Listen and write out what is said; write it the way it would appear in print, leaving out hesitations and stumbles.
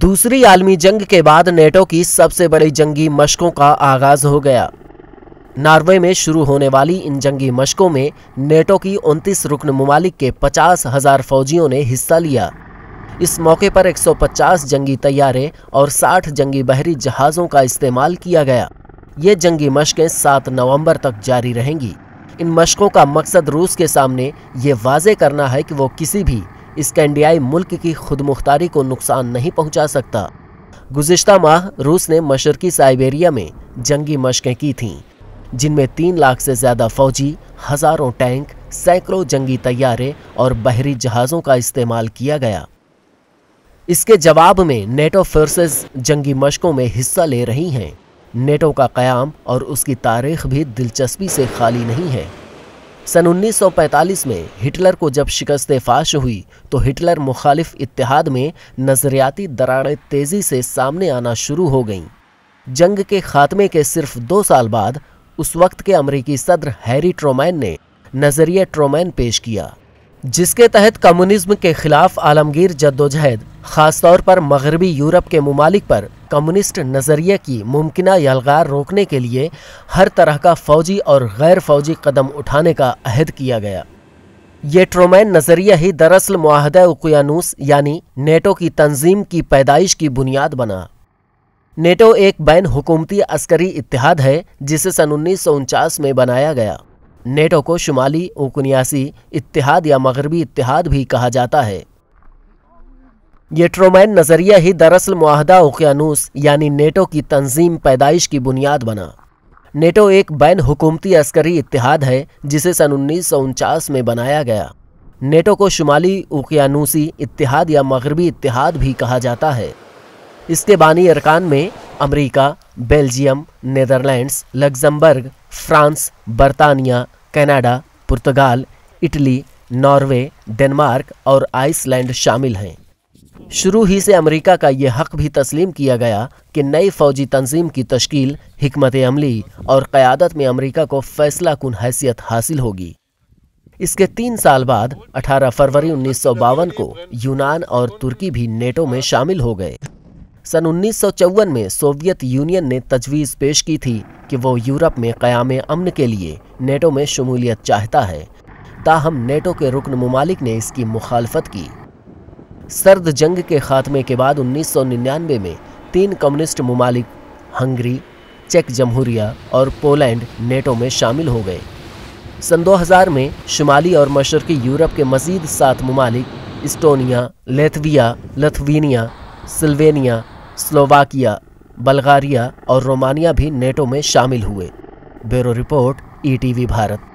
दूसरी आलमी जंग के बाद नेटो की सबसे बड़ी जंगी मशकों का आगाज हो गया। नॉर्वे में शुरू होने वाली इन जंगी मशकों में नेटो की 29 रुकन ममालिक के 50,000 फौजियों ने हिस्सा लिया। इस मौके पर 150 जंगी तैयारे और 60 जंगी बहरी जहाज़ों का इस्तेमाल किया गया। ये जंगी मशकें 7 नवंबर तक जारी रहेंगी। इन मशकों का मकसद रूस के सामने ये वाज़े करना है कि वो किसी भी स्कैंडियाई मुल्क की खुदमुख्तारी को नुकसान नहीं पहुंचा सकता। गुज़िश्ता माह रूस ने मशरकी साइबेरिया में जंगी मशकें की थीं, जिनमें 3 लाख से ज़्यादा फौजी, हज़ारों टैंक, सैकड़ों जंगी तैयारे और बहरी जहाज़ों का इस्तेमाल किया गया। इसके जवाब में नेटो फोर्सेस जंगी मशकों में हिस्सा ले रही हैं। नेटो का क़याम और उसकी तारीख भी दिलचस्पी से खाली नहीं है। सन 1945 में हिटलर को जब शिकस्त फाश हुई तो हिटलर मुखालिफ इत्तेहाद में नज़रियाती दरारें तेज़ी से सामने आना शुरू हो गईं। जंग के खात्मे के सिर्फ 2 साल बाद उस वक्त के अमरीकी सदर हैरी ट्रूमैन ने नज़रिया ट्रूमैन पेश किया, जिसके तहत कम्युनिज्म के खिलाफ आलमगीर जद्दोजहद, ख़ासतौर पर मगरबी यूरोप के ममालिक पर कम्युनिस्ट नज़रिया की मुमकिना यलगार रोकने के लिए हर तरह का फ़ौजी और गैर फ़ौजी कदम उठाने का अहद किया गया। ये ट्रूमैन नज़रिया ही दरअसल मुआहदा उक़यानूस यानी नेटो की तंजीम की पैदाइश की बुनियाद बना। नेटो एक बैन हुकूमती अस्करी इत्तेहाद है जिसे सन 1949 में बनाया गया। नेटो को शुमाली ओकुनियासी इत्तेहाद या मगरबी इत्तेहाद भी कहा जाता है। ये ट्रूमैन नज़रिया ही दरअसल मुआहदा उक़यानूस यानी नेटो की तंजीम पैदाइश की बुनियाद बना। नेटो एक बैन हुकूमती अस्करी इत्तेहाद है जिसे सन 1949 में बनाया गया। नेटो को शुमाली ओकियानूसी इत्तेहाद या मगरबी इत्तेहाद भी कहा जाता है। इसके बानी अरकान में America, Belgium, Netherlands, Luxembourg, France, बरतानिया, कनाडा, पुर्तगाल, इटली, नॉर्वे, डेनमार्क और आइसलैंड शामिल हैं। शुरू ही से अमेरिका का ये हक भी तस्लीम किया गया कि नई फौजी तंजीम की तश्कील, हिकमत अमली और क़यादत में अमेरिका को फैसला कुन हैसियत हासिल होगी। इसके 3 साल बाद 18 फरवरी 1952 को यूनान और तुर्की भी नेटो में शामिल हो गए। सन 1954 में सोवियत यूनियन ने तजवीज़ पेश की थी कि वो यूरोप में क़याम अमन के लिए नेटो में शमूलियत चाहता है, ताहम नेटो के रुकन ममालिक ने इसकी मुखालफत की। सर्द जंग के खात्मे के बाद 1999 में 3 कम्युनिस्ट ममालिक हंगरी, चेक जमहूरिया और पोलैंड नेटो में शामिल हो गए। सन 2000 में शुमाली और मशरकी यूरोप के मज़ीद 7 ममालिक Estonia, Lithuania, Slovenia, Slovakia, Bulgaria और रोमानिया भी नेटो में शामिल हुए। Bureau report, ETV Bharat.